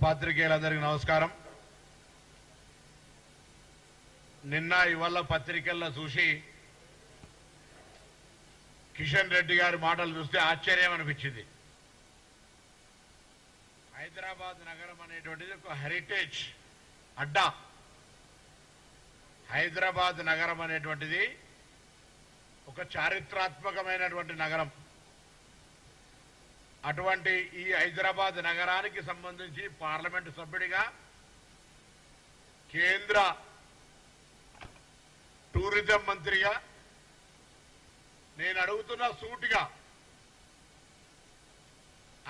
పాత్రికేయులందరికీ నమస్కారం. నిన్న ఇవాళ పత్రికల్లో చూసి కిషన్ రెడ్డి గారి మాటలు చూస్తే ఆశ్చర్యం అనిపించింది. హైదరాబాద్ నగరం అనేటువంటిది ఒక హెరిటేజ్ అడ్డా. హైదరాబాద్ నగరం అనేటువంటిది ఒక చారిత్రాత్మకమైనటువంటి నగరం. అటువంటి ఈ హైదరాబాద్ నగరానికి సంబంధించి పార్లమెంటు సభ్యుడిగా కేంద్ర టూరిజం మంత్రిగా నేను అడుగుతున్న సూటిగా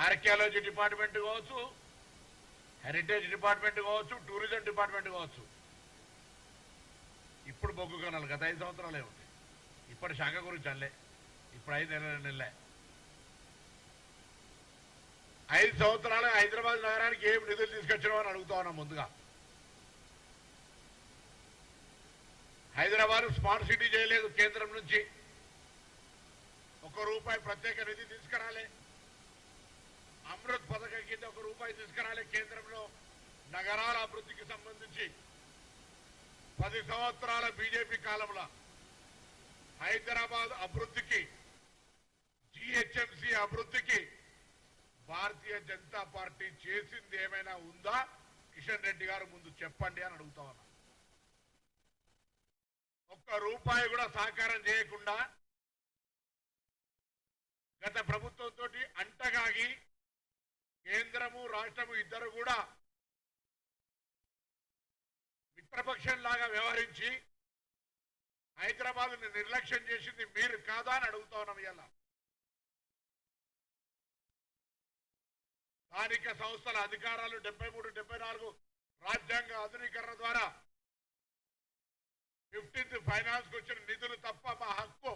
ఆర్కియాలజీ డిపార్ట్మెంట్ కావచ్చు, హెరిటేజ్ డిపార్ట్మెంట్ కావచ్చు, టూరిజం డిపార్ట్మెంట్ కావచ్చు. ఇప్పుడు బొగ్గు కనాలి గత 5 సంవత్సరాలే ఉంది. ఇప్పటి శాఖ గురించి అనలే, ఇప్పుడు 5 నెలలే. 5 సంవత్సరాలు హైదరాబాద్ నగరానికి ఏం నిధులు తీసుకొచ్చినామని అడుగుతా ఉన్నాం. ముందుగా హైదరాబాద్ స్మార్ట్ సిటీ చేయలేదు. కేంద్రం నుంచి ₹1 ప్రత్యేక నిధి తీసుకురాలే. అమృత్ పథకం కింద ₹1 తీసుకురాలే. కేంద్రంలో నగరాల అభివృద్ధికి సంబంధించి 10 సంవత్సరాల బీజేపీ కాలంలో హైదరాబాద్ అభివృద్ధికి, జీహెచ్ఎంసీ అభివృద్ధికి భారతీయ జనతా పార్టీ చేసింది ఏమైనా ఉందా? కిషన్ రెడ్డి గారు ముందు చెప్పండి అని అడుగుతా ఉన్నా. ₹1 కూడా సహకారం చేయకుండా గత ప్రభుత్వంతో అంటగాగి కేంద్రము రాష్ట్రము ఇద్దరు కూడా మిత్రపక్షంలాగా వ్యవహరించి హైదరాబాద్ నిర్లక్ష్యం చేసింది మీరు కాదా అని అడుగుతా ఉన్నాం. ఇలా స్థానిక సంస్థల అధికారాలు 73, 74 రాజ్యాంగ ఆధునీకరణ ద్వారా 15th ఫైనాన్స్ కు వచ్చిన నిధులు తప్ప మా హక్కు.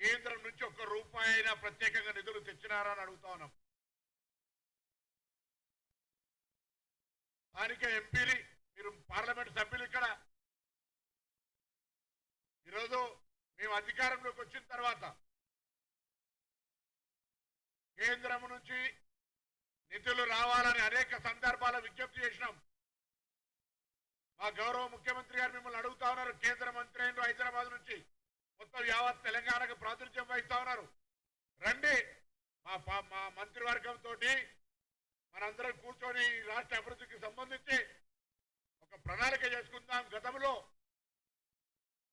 కేంద్రం నుంచి ₹1 అయినా ప్రత్యేకంగా నిధులు తెచ్చినారని అడుగుతా ఉన్నాం. స్థానిక ఎంపీలు, మీరు పార్లమెంట్ సభ్యులు ఇక్కడ ఈరోజు మేము అధికారంలోకి వచ్చిన తర్వాత కేంద్రం నుంచి నిధులు రావాలని అనేక సందర్భాల విజ్ఞప్తి చేసినాం. మా గౌరవ ముఖ్యమంత్రి గారు మిమ్మల్ని అడుగుతా ఉన్నారు. కేంద్ర మంత్రి అయిన హైదరాబాద్ నుంచి మొత్తం యావత్ తెలంగాణకు ప్రాతినిధ్యం వహిస్తా ఉన్నారు. రండి, మా మంత్రివర్గంతో మనందరం కూర్చొని రాష్ట్ర అభివృద్ధికి సంబంధించి ఒక ప్రణాళిక చేసుకుందాం. గతంలో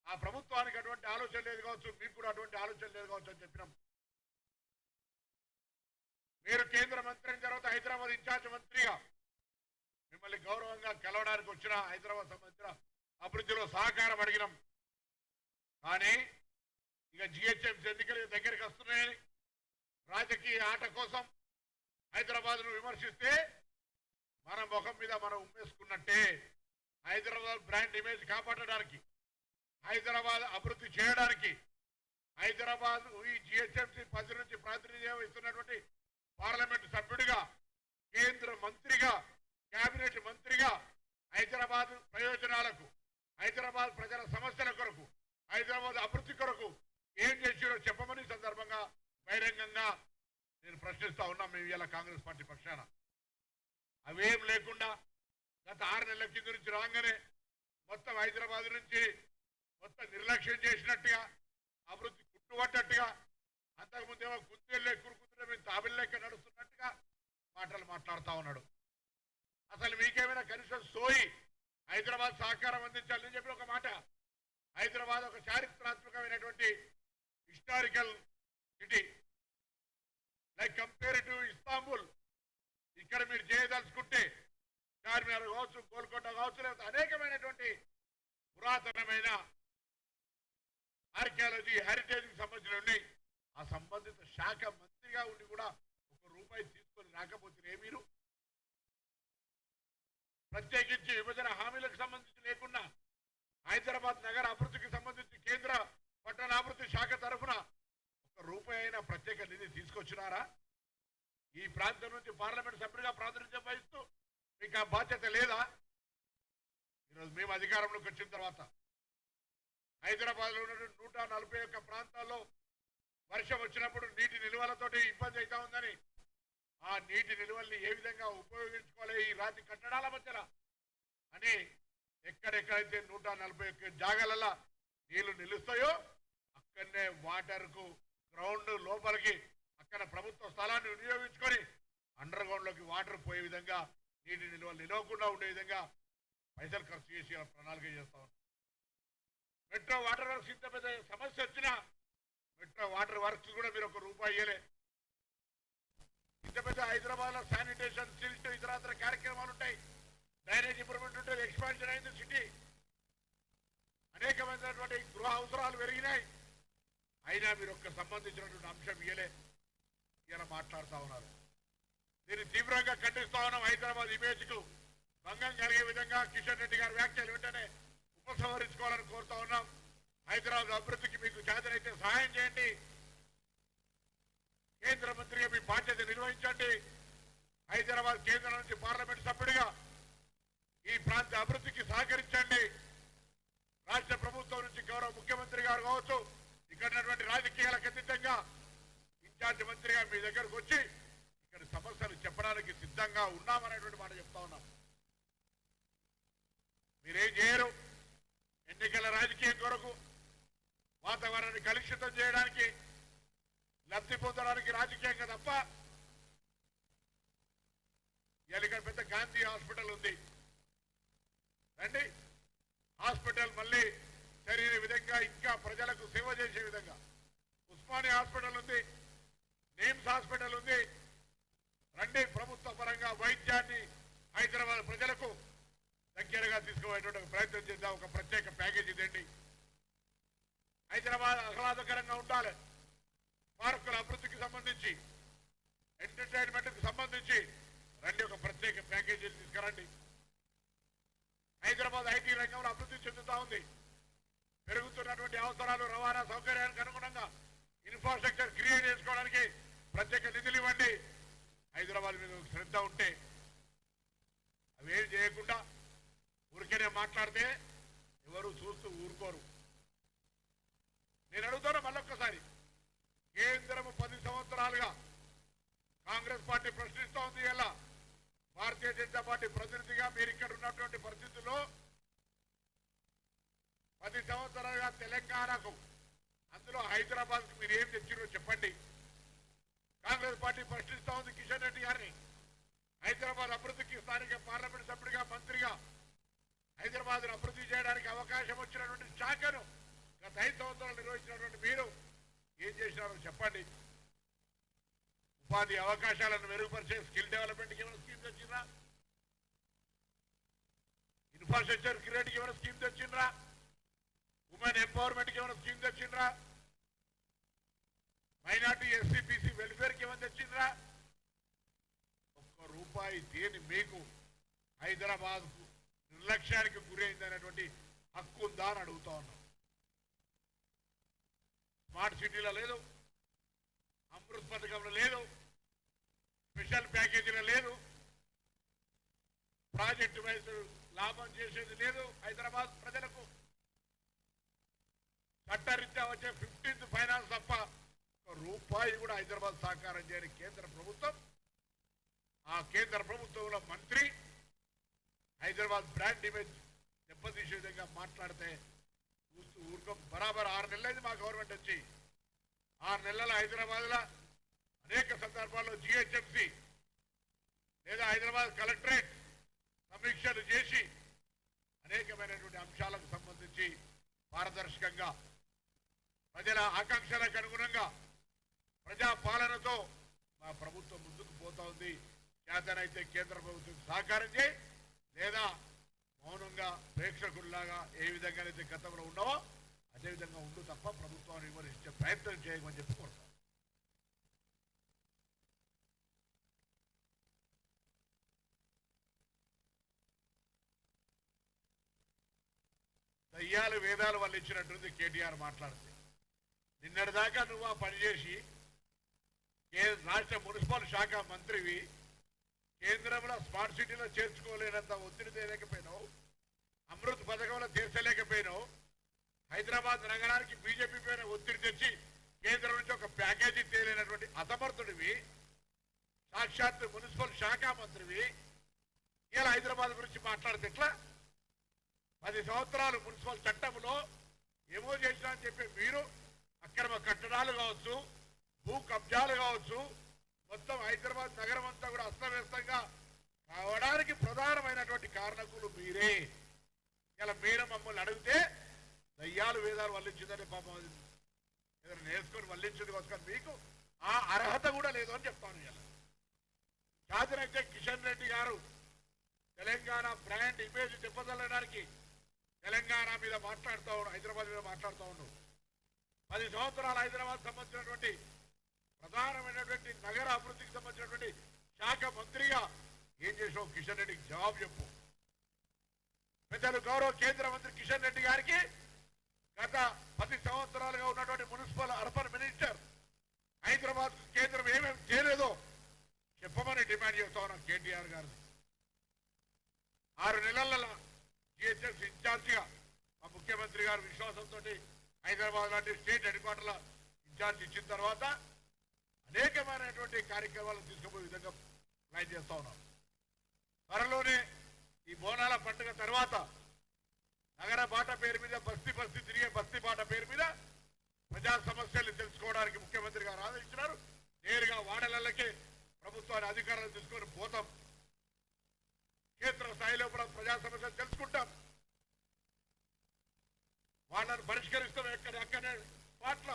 ఆ ప్రభుత్వానికి అటువంటి ఆలోచన లేదు కావచ్చు, మీకు కూడా అటువంటి ఆలోచన లేదు కావచ్చు అని చెప్పినాం. మీరు కేంద్ర మంత్రి అయిన తర్వాత హైదరాబాద్ ఇన్ఛార్జ్ మంత్రిగా మిమ్మల్ని గౌరవంగా కలవడానికి వచ్చిన హైదరాబాద్ సంబంధించిన అభివృద్ధిలో సహకారం అడిగినాం. కానీ ఇక జిహెచ్ఎంసీ ఎన్నికలు దగ్గరికి వస్తున్నాయని రాజకీయ ఆట కోసం హైదరాబాద్ ను విమర్శిస్తే మన ముఖం మీద మనం ఉమ్మేసుకున్నట్టే. హైదరాబాద్ బ్రాండ్ ఇమేజ్ కాపాడడానికి, హైదరాబాద్ అభివృద్ధి చేయడానికి, హైదరాబాద్ ఈ జిహెచ్ఎంసీ 10 నుంచి ప్రాతినిధ్యం వహిస్తున్నటువంటి పార్లమెంటు సభ్యుడిగా, కేంద్ర మంత్రిగా, కేబినెట్ మంత్రిగా హైదరాబాద్ ప్రయోజనాలకు, హైదరాబాద్ ప్రజల సమస్యల కొరకు, హైదరాబాద్ అభివృద్ధి కొరకు ఏం చేసిరో చెప్పమని సందర్భంగా బహిరంగంగా నేను ప్రశ్నిస్తా ఉన్నా. మేము ఇలా కాంగ్రెస్ పార్టీ పక్షాన అవేం లేకుండా గత 6 నెలల కింద నుంచి రాగానే మొత్తం హైదరాబాద్ నుంచి మొత్తం నిర్లక్ష్యం చేసినట్టుగా, అభివృద్ధి కుట్టుబడ్డట్టుగా, అంతకుముందేమో కుందేళ్ళే కురుకుంటే మేము తాబిల్లెక్క నడుస్తున్నట్టుగా మాటలు మాట్లాడుతూ ఉన్నాడు. అసలు మీకేమైనా కనీసం సోయి హైదరాబాద్ సహకారం అందించాలని చెప్పి ఒక మాట. హైదరాబాద్ ఒక చారిత్రాత్మకమైనటువంటి historical city, like compare to Istanbul. ఇక్కడ మీరు చేయదలుచుకుంటే చార్మినార్ కావచ్చు, గోల్కొండ కావచ్చు, లేకపోతే అనేకమైనటువంటి పురాతనమైన ఆర్కియాలజీ, హెరిటేజ్కి సంబంధించిన ఉన్నాయి. ఆ సంబంధిత శాఖ మంత్రిగా ఉండి కూడా ₹1 తీసుకొని రాకపోతే మీరు ప్రత్యేకించి విభజన హామీలకు సంబంధించి లేకుండా హైదరాబాద్ నగర అభివృద్ధికి సంబంధించి కేంద్ర పట్టణాభివృద్ధి శాఖ తరఫున ₹1 అయినా ప్రత్యేక నిధి తీసుకొచ్చినారా? ఈ ప్రాంతం నుంచి పార్లమెంట్ సభ్యుడిగా ప్రాతినిధ్యం వహిస్తూ మీకు ఆ బాధ్యత లేదా? ఈరోజు మేము అధికారంలోకి వచ్చిన తర్వాత హైదరాబాద్ లో ఉన్న 141 ప్రాంతాల్లో వర్షం వచ్చినప్పుడు నీటి నిల్వలతోటి ఇబ్బంది అవుతా ఉందని ఆ నీటి నిల్వల్ని ఏ విధంగా ఉపయోగించుకోవాలి ఈ రాతి కట్టడాల మధ్యన అని ఎక్కడెక్కడైతే 141 జాగాలలో నీళ్లు నిలుస్తాయో అక్కడనే వాటర్ కు గ్రౌండ్ లోపలికి అక్కడ ప్రభుత్వ స్థలాన్ని వినియోగించుకొని అండర్ గ్రౌండ్ లోకి వాటర్ పోయే విధంగా నీటి నిల్వలు నిలవకుండా ఉండే విధంగా పైసలు ఖర్చు చేసి ప్రణాళిక చేస్తా ఉన్నాం. మెట్రో వాటర్ వర్క్స్ ఇంత పెద్ద సమస్య వచ్చినా మెట్రో వాటర్ వర్క్స్ కూడా మీరు ₹1 ఇయ్యలే. ఇంత పెద్ద హైదరాబాద్ లో శానిటేషన్ సిల్ట్ ఇతర కార్యక్రమాలు ఉంటాయి, డ్రైనేజ్ ఇంప్రూవ్మెంట్ ఉంటుంది, ఎక్స్పాన్షన్ అయింది సిటీ, అనేకమైనటువంటి గృహ అవసరాలు పెరిగినాయి. అయినా మీరు ఒక్క సంబంధించినటువంటి అంశం ఇయ్యలే. ఇలా మాట్లాడుతూ ఉన్నారు. దీన్ని తీవ్రంగా ఖండిస్తా ఉన్నాం. హైదరాబాద్ ఇమేజ్ కు భంగం కలిగే విధంగా కిషన్ రెడ్డి గారి వ్యాఖ్యలు వెంటనే ఉపసంహరించుకోవాలని కోరుతా ఉన్నాం. హైదరాబాద్ అభివృద్ధికి మీకు చేతనైతే సహాయం చేయండి. కేంద్ర మంత్రిగా మీ బాధ్యత నిర్వహించండి. హైదరాబాద్ కేంద్రం నుంచి పార్లమెంట్ సభ్యుడిగా ఈ ప్రాంత అభివృద్ధికి సహకరించండి. రాష్ట్ర ప్రభుత్వం నుంచి గౌరవ ముఖ్యమంత్రి గారు కావచ్చు, ఇక్కడ ఉన్నటువంటి రాజకీయాలకు అతీతంగా ఇన్ఛార్జ్ మంత్రిగా మీ దగ్గరకు వచ్చి ఇక్కడ సమస్యలు చెప్పడానికి సిద్ధంగా ఉన్నామనేటువంటి మాట చెప్తా ఉన్నాం. మీరేం చేయరు. ఎన్నికల రాజకీయం కొరకు వాతావరణాన్ని కలుషితం చేయడానికి, లబ్ధి పొందడానికి రాజకీయంగా తప్ప. ఇక్కడ పెద్ద గాంధీ హాస్పిటల్ ఉంది, రండి. హాస్పిటల్ మళ్ళీ సరైన విధంగా ఇంకా ప్రజలకు సేవ చేసే విధంగా ఉస్మానియా హాస్పిటల్ ఉంది, నిమ్స్ హాస్పిటల్ ఉంది. రండి, ప్రభుత్వ పరంగా వైద్యాన్ని హైదరాబాద్ ప్రజలకు దగ్గరగా తీసుకుపోయేటువంటి ప్రయత్నం చేద్దాం. ఒక ప్రత్యేక ప్యాకేజీ తెండి. హైదరాబాద్ ఆహ్లాదకరంగా ఉండాలి. పార్కుల అభివృద్ధికి సంబంధించి, ఎంటర్టైన్మెంట్ కు సంబంధించి రండి, ఒక ప్రత్యేక ప్యాకేజీని తీసుకురండి. హైదరాబాద్ ఐటీ రంగంలో అభివృద్ధి చెందుతా ఉంది. పెరుగుతున్నటువంటి అవసరాలు, రవాణా సౌకర్యానికి అనుగుణంగా ఇన్ఫ్రాస్ట్రక్చర్ క్రియేట్ చేసుకోవడానికి ప్రత్యేక నిధులు ఇవ్వండి. హైదరాబాద్ మీద శ్రద్ధ ఉంటే అవేం చేయకుండా ఊరికేనే మాట్లాడితే ఎవరు చూస్తూ ఊరుకోరు. నేను అడుగుతాను మళ్ళొక్కసారి, కేంద్రము 10 సంవత్సరాలుగా కాంగ్రెస్ పార్టీ ప్రశ్నిస్తూ ఉంది. ఎలా భారతీయ జనతా పార్టీ ప్రతినిధిగా మీరు ఇక్కడ ఉన్నటువంటి పరిస్థితుల్లో 10 సంవత్సరాలుగా తెలంగాణకు, అందులో హైదరాబాద్ కు మీరు ఏం తెచ్చిరో చెప్పండి. కాంగ్రెస్ పార్టీ ప్రశ్నిస్తూ ఉంది కిషన్ రెడ్డి గారిని. హైదరాబాద్ అభివృద్ధికి స్థానిక పార్లమెంట్ సభ్యుడిగా, మంత్రిగా హైదరాబాద్ అభివృద్ధి చేయడానికి అవకాశం వచ్చినటువంటి శాఖను గత 5 సంవత్సరాలు నిర్వహించినటువంటి మీరు ఏం చేసినారో చెప్పండి. ఉపాధి అవకాశాలను మెరుగుపరిచే స్కిల్ డెవలప్మెంట్కి ఏమైనా స్కీమ్ తెచ్చిండ్రా? ఇన్ఫ్రాస్ట్రక్చర్ క్రియేట్కి ఏమైనా స్కీమ్ తెచ్చిండ్రా? ఉమెన్ ఎంపవర్మెంట్కి ఏమైనా స్కీమ్ తెచ్చిండ్రా? మైనార్టీ ఎస్సీ బీసీ వెల్ఫేర్కి ఏమైనా తెచ్చిండ్రా? ₹1 దేని మీకు హైదరాబాద్ కు నిర్లక్ష్యానికి గురైందనేటువంటి హక్కు ఉందా అని అడుగుతా ఉన్నాం. స్మార్ట్ సిటీలో లేదు, అమృత్ పథకంలో లేదు, స్పెషల్ ప్యాకేజీలో లేదు, ప్రాజెక్టు వైజ్ లాభం చేసేది లేదు. హైదరాబాద్ ప్రజలకు చట్టరీత్యా వచ్చే 15th ఫైనాన్స్ తప్ప ₹1 కూడా హైదరాబాద్ సహకారం చేయని కేంద్ర ప్రభుత్వం, ఆ కేంద్ర ప్రభుత్వంలో మంత్రి హైదరాబాద్ బ్రాండ్ ఇమేజ్ దెబ్బతీసే విధంగా మాట్లాడితే చూస్తూ ఊరుకో. బరాబర్ 6 నెలలైంది మా గవర్నమెంట్ వచ్చి. 6 నెలల హైదరాబాద్ లో అనేక సందర్భాల్లో జిహెచ్ఎంసీ లేదా హైదరాబాద్ కలెక్టరేట్ సమీక్షలు చేసి అనేకమైనటువంటి అంశాలకు సంబంధించి పారదర్శకంగా ప్రజల ఆకాంక్షలకు అనుగుణంగా ప్రజా పాలనతో మా ప్రభుత్వం ముందుకు పోతా ఉంది. చేతనైతే కేంద్ర ప్రభుత్వం సహకారం చేయి, లేదా మౌనంగా ప్రేక్షకుల్లాగా ఏ విధంగానైతే గతంలో ఉన్నావో అదేవిధంగా ఉండు తప్ప ప్రభుత్వాన్ని విమర్శించే ప్రయత్నం చేయమని చెప్పి కోరుతాం. దయ్యాలు వేదాలు వాళ్ళు ఇచ్చినట్టుంది కేటీఆర్ మాట్లాడితే. నిన్నటిదాకా నువ్వు ఆ పనిచేసి రాష్ట్ర మున్సిపల్ శాఖ మంత్రివి, కేంద్రంలో స్మార్ట్ సిటీలో చేర్చుకోలేనంత ఒత్తిడి తేలేకపోయినావు, అమృత్ పథకంలో తీర్చలేకపోయినావు, హైదరాబాద్ నగరానికి బీజేపీ పైన ఒత్తిడి తెచ్చి కేంద్రం నుంచి ఒక ప్యాకేజీ తేలేనటువంటి అసమర్థుడివి. సాక్షాత్ మున్సిపల్ శాఖ మంత్రివి ఇలా హైదరాబాద్ గురించి మాట్లాడితే ఎట్లా? 10 సంవత్సరాలు మున్సిపల్ చట్టంలో ఏమో చేసినా అని చెప్పి మీరు అక్రమ కట్టడాలు కావచ్చు, భూ కబ్జాలు కావచ్చు, మొత్తం హైదరాబాద్ నగరం అంతా కూడా అస్తవ్యస్తంగా కావడానికి ప్రధానమైనటువంటి కారణకులు మీరే. ఇలా మీరు మమ్మల్ని అడిగితే దయ్యాలు వేదాలు వల్లించిందని పాపం ఏదైనా నేర్చుకొని వల్లించింది కావచ్చు, మీకు ఆ అర్హత కూడా లేదు అని చెప్తాను. ఇలా చాదరైతే కిషన్ రెడ్డి గారు తెలంగాణ బ్రాండ్ ఇమేజ్ దెబ్బతల్లడానికి తెలంగాణ మీద మాట్లాడుతూ ఉన్నాడు, హైదరాబాద్ మీద మాట్లాడుతూ ఉన్నాడు. 10 సంవత్సరాలు హైదరాబాద్ సంబంధించినటువంటి ప్రధానమైనటువంటి నగర అభివృద్ధికి సంబంధించినటువంటి శాఖ మంత్రిగా ఏం చేసావు కిషన్ రెడ్డికి జవాబు చెప్పు. పెద్దలు గౌరవ కేంద్ర మంత్రి కిషన్ రెడ్డి గారికి గత 10 సంవత్సరాలుగా ఉన్నటువంటి మున్సిపల్ అర్బన్ మినిస్టర్ హైదరాబాద్ కేంద్రం ఏమేమి చేయలేదో చెప్పమని డిమాండ్ చేస్తా ఉన్నాం కేటీఆర్ గారిని. 6 నెలల జిహెచ్ఎంసీ ఇన్ఛార్జిగా మా ముఖ్యమంత్రి గారు విశ్వాసంతో హైదరాబాద్ లాంటి స్టేట్ హెడ్ క్వార్టర్ల ఇన్ఛార్జ్ ఇచ్చిన తర్వాత అనేకమైనటువంటి కార్యక్రమాలను తీసుకుపోయే విధంగా ప్లాన్ చేస్తా ఉన్నాం. త్వరలోనే ఈ బోనాల పండుగ తర్వాత నగర బాట పేరు మీద బస్తీ తిరిగే బస్తీ బాట పేరు మీద ప్రజా సమస్యలు తెలుసుకోవడానికి ముఖ్యమంత్రి గారు ఆదేశించినారు. నేరుగా వాడలకే ప్రభుత్వాన్ని అధికారులు తీసుకొని పోతాం. క్షేత్ర స్థాయిలో కూడా ప్రజా సమస్యలు తెలుసుకుంటాం, వాళ్ళను పరిష్కరిస్తాం. ఎక్కడెక్కడే పాట్ల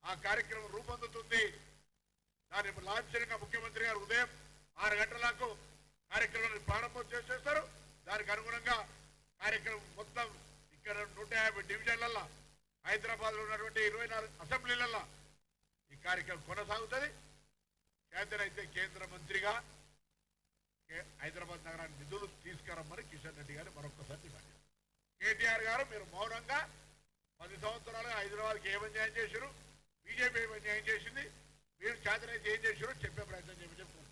ఆ కార్యక్రమం రూపొందుతుంది. దాని లాంఛనంగా ముఖ్యమంత్రి గారు ఉదయం 6 గంటలకు కార్యక్రమాన్ని ప్రారంభం చేసేస్తారు. దానికి అనుగుణంగా కార్యక్రమం మొత్తం ఇక్కడ 150 డివిజన్లలో హైదరాబాద్ లో ఉన్నటువంటి 24 అసెంబ్లీలలో ఈ కార్యక్రమం కొనసాగుతుంది. చేతనైతే కేంద్ర మంత్రిగా హైదరాబాద్ నగరానికి నిధులు తీసుకురమ్మని కిషన్ రెడ్డి గారు మరొకసారి డిమాండ్ చేశారు. కేటీఆర్ గారు మీరు మౌనంగా 10 సంవత్సరాలుగా హైదరాబాద్కి ఏం అన్యాయం చేశారు, బీజేపీ ఏం అన్యాయం చేసింది, మీరు చేతనైతే ఏం చేశారో చెప్పే ప్రయత్నం చేయమని చెప్తున్నారు.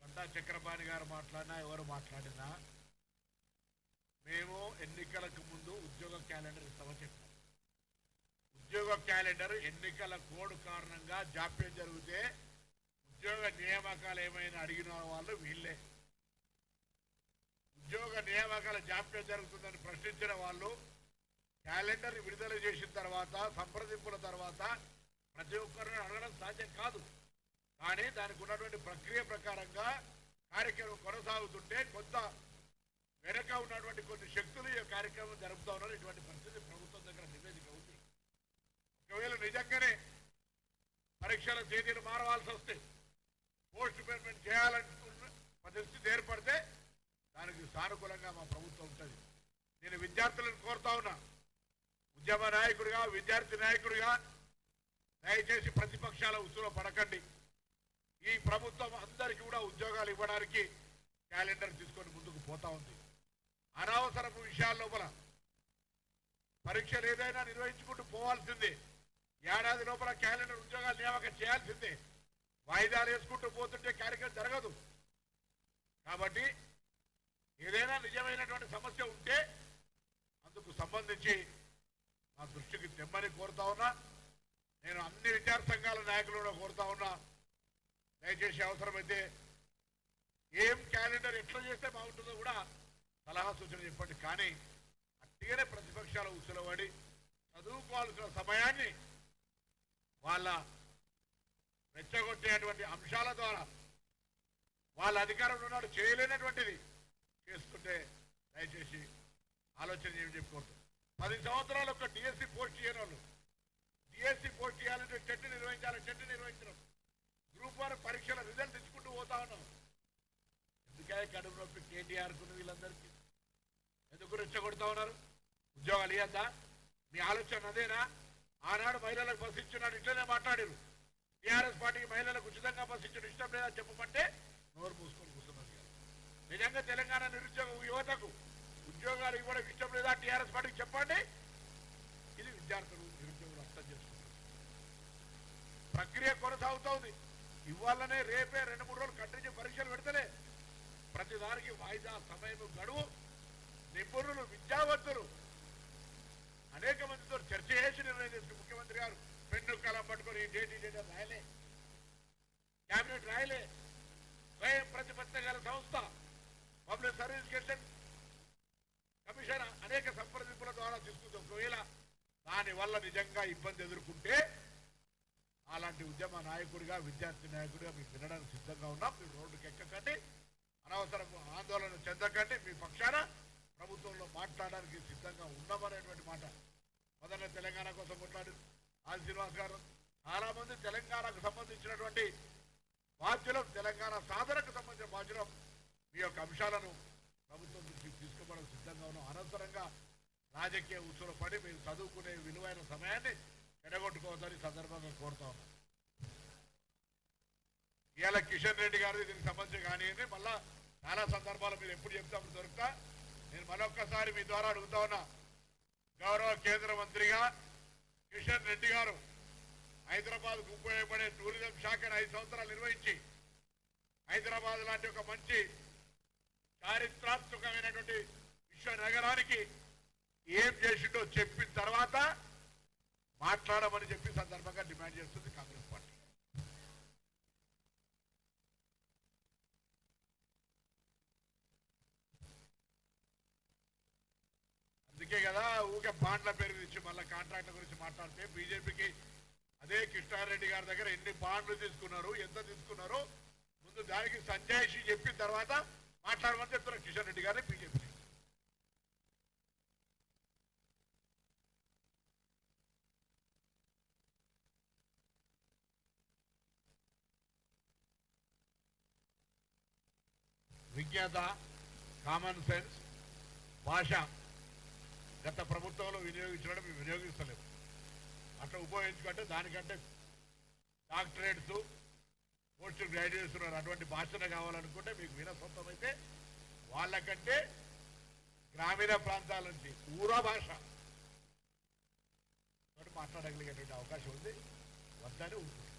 గంటా చక్రపాణి గారు మాట్లాడినా ఎవరు మాట్లాడినా మేము ఎన్నికలకు ముందు ఉద్యోగ క్యాలెండర్ ఇస్తామని చెప్పాం. ఉద్యోగ క్యాలెండర్ ఎన్నికల కోడ్ కారణంగా జాప్యం జరిగితే ఉద్యోగ నియామకాలు ఏమైనా అడిగిన వాళ్ళు వీళ్ళే. ఉద్యోగ నియామకాల జాప్యం జరుగుతుందని ప్రశ్నించిన వాళ్ళు క్యాలెండర్ విడుదల చేసిన తర్వాత సంప్రదింపుల తర్వాత ప్రతి ఒక్కరిని అడగడం సాధ్యం కాదు. కానీ దానికి ఉన్నటువంటి ప్రక్రియ ప్రకారంగా కార్యక్రమం కొనసాగుతుంటే కొంత వెనక ఉన్నటువంటి కొన్ని శక్తులు ఈ కార్యక్రమం జరుపుతా ఉన్నారు. ఇటువంటి పరిస్థితి ప్రభుత్వం దగ్గర నివేదిక ఉంది. ఒకవేళ నిజంగానే పరీక్షల తేదీలు మారవలసి వస్తే పోస్ట్ పేమెంట్ చేయాలనుకున్న పరిస్థితి ఏర్పడితే దానికి సానుకూలంగా మా ప్రభుత్వం ఉంటుంది. నేను విద్యార్థులను కోరుతా ఉన్నా, ఉద్యమ నాయకుడిగా విద్యార్థి నాయకుడిగా దయచేసి ప్రతిపక్షాల ఉసులో పడకండి. ఈ ప్రభుత్వం అందరికీ కూడా ఉద్యోగాలు ఇవ్వడానికి క్యాలెండర్ తీసుకొని ముందుకు పోతా ఉంది. అనవసరపు విషయాల లోపల పరీక్షలు ఏదైనా నిర్వహించుకుంటూ పోవాల్సిందే. ఏడాది లోపల క్యాలెండర్ ఉద్యోగాలు నియామకం చేయాల్సిందే. వాయిదాలు వేసుకుంటూ పోతుంటే కార్యక్రమం జరగదు. కాబట్టి ఏదైనా నిజమైనటువంటి సమస్య ఉంటే అందుకు సంబంధించి మా దృష్టికి తెమ్మని కోరుతా ఉన్నా. నేను అన్ని విద్యార్థి సంఘాల నాయకులు కోరుతా ఉన్నా, దయచేసి అవసరమైతే ఏం క్యాలెండర్ ఎట్లా చేస్తే బాగుంటుందో కూడా సలహా సూచన చెప్పండి. కానీ అట్టిగానే ప్రతిపక్షాల ఉసులబడి చదువుకోవాల్సిన సమయాన్ని వాళ్ళ రెచ్చగొట్టేటువంటి అంశాల ద్వారా వాళ్ళ అధికారంలో ఉన్నాడు చేయలేనటువంటిది చేస్తుంటే దయచేసి ఆలోచన చేయమని చెప్పుకోవచ్చు. 10 సంవత్సరాలు ఒక డిఎస్సి పోస్ట్ చేయని వాళ్ళు డిఎస్సి పోస్ట్ చేయాలంటే టెట్ నిర్వహించడం గ్రూప్ 1 పరీక్షల రిజల్ట్ తెచ్చుకుంటూ పోతా ఉన్నాం. ఎందుకే కడుపు నొప్పి కేటీఆర్కు వీళ్ళందరికీ ఎందుకు రెచ్చగొడతా ఉన్నారు? ఉద్యోగాలు ఇవ్వద్దా? మీ ఆలోచన అదేనా? ఆనాడు మహిళలకు బస్సు ఇచ్చినాడు, ఇట్లనే మాట్లాడారు. టీఆర్ఎస్ పార్టీకి మహిళలకు ఉచితంగా బస్సు ఇచ్చిన ఇష్టం లేదా చెప్పమంటే నోరు మూసుకొని కూర్చున్నారు. నిజంగా తెలంగాణ నిరుద్యోగ యువతకు ఉద్యోగాలు ఇవ్వడం ఇష్టం లేదా టీఆర్ఎస్ పార్టీకి చెప్పండి. ఇది విద్యార్థులు నిరుద్యోగులు అర్థం చేసుకుంటారు. ప్రక్రియ కొనసాగుతూ ఉంది. ఇవాళనే రేపే 2-3 రోజులు కంటిన్యూ పరీక్షలు పెడతలే ప్రతిదానికి వాయిదా సమయం గడువు నిపుణులు, విద్యావంతులు అనేక మందితో చర్చ చేసి నిర్ణయం చేసుకుని ముఖ్యమంత్రి గారు పెన్ను కలం పట్టుకొని ఈ డేట్ రాయలే, క్యాబినెట్ రాయలే. స్వయం ప్రతిపత్తి గల సంస్థ పబ్లిక్ సర్వీస్ కమిషన్ అనేక సంప్రదింపుల ద్వారా తీసుకుంది. ఒకవేళ దానివల్ల నిజంగా ఇబ్బంది ఎదుర్కొంటే అలాంటి ఉద్యమ నాయకుడిగా, విద్యార్థి నాయకుడిగా మీకు వినడానికి సిద్ధంగా ఉన్నాం. మీరు రోడ్డుకి ఎక్కకండి, అనవసరం ఆందోళన చెందకండి, మీ పక్షాన ప్రభుత్వంలో మాట్లాడడానికి సిద్ధంగా ఉన్నామనేటువంటి మాట మొదట తెలంగాణ కోసం కొట్లాడు ఆది శ్రీనివాస్ గారు. చాలా మంది తెలంగాణకు సంబంధించినటువంటి బాధ్యులం, తెలంగాణ సాధనకు సంబంధించిన బాధ్యులం మీ యొక్క అంశాలను ప్రభుత్వం దృష్టికి తీసుకోవడానికి సిద్ధంగా ఉన్నాం. అనవసరంగా రాజకీయ ఉత్సవ పడి మీరు చదువుకునే విలువైన సమయాన్ని ఎడగొట్టుకోవద్దని సందర్భంగా కోరుతా ఉన్నాం. ఇవాళ కిషన్ రెడ్డి గారు దీనికి సంబంధించి కానివ్వండి, మళ్ళా చాలా సందర్భాలు మీరు ఎప్పుడు చెప్తే అప్పుడు దొరుకుతా. నేను మరొక్కసారి మీ ద్వారా అడుగుతా ఉన్నా, గౌరవ కేంద్ర మంత్రిగా కిషన్ రెడ్డి గారు హైదరాబాద్కు ఉపయోగపడే టూరిజం శాఖను 5 సంవత్సరాలు నిర్వహించి హైదరాబాద్ లాంటి ఒక మంచి చారిత్రాత్మకమైనటువంటి విశ్వ నగరానికి ఏం చేసిండో చెప్పిన తర్వాత మాట్లాడమని చెప్పి సందర్భంగా డిమాండ్ చేస్తుంది కాంగ్రెస్ పార్టీ. అందుకే కదా ఊకే బాండ్ల పేరు ఇచ్చి మళ్ళీ కాంట్రాక్ట్ల గురించి మాట్లాడితే బీజేపీకి అదే కృష్ణారెడ్డి గారి దగ్గర ఎన్ని బాండ్లు తీసుకున్నారు, ఎంత తీసుకున్నారో ముందు దానికి సంజాయిషి చెప్పిన తర్వాత మాట్లాడమని చెప్తున్నారు కిషన్ రెడ్డి గారిని బీజేపీ. విజ్ఞత, కామన్ సెన్స్, భాష గత ప్రభుత్వంలో వినియోగించడం వినియోగిస్తలేము. అట్లా ఉపయోగించుకుంటే దానికంటే డాక్టరేట్స్, పోస్ట్ గ్రాడ్యుయేట్స్ ఉన్నారు. అటువంటి భాషనే కావాలనుకుంటే మీకు వినసొంతం అయితే వాళ్ళకంటే గ్రామీణ ప్రాంతాల నుంచి ఊరా భాష మాట్లాడగలిగేటువంటి అవకాశం ఉంది. వద్దని ఉంటుంది.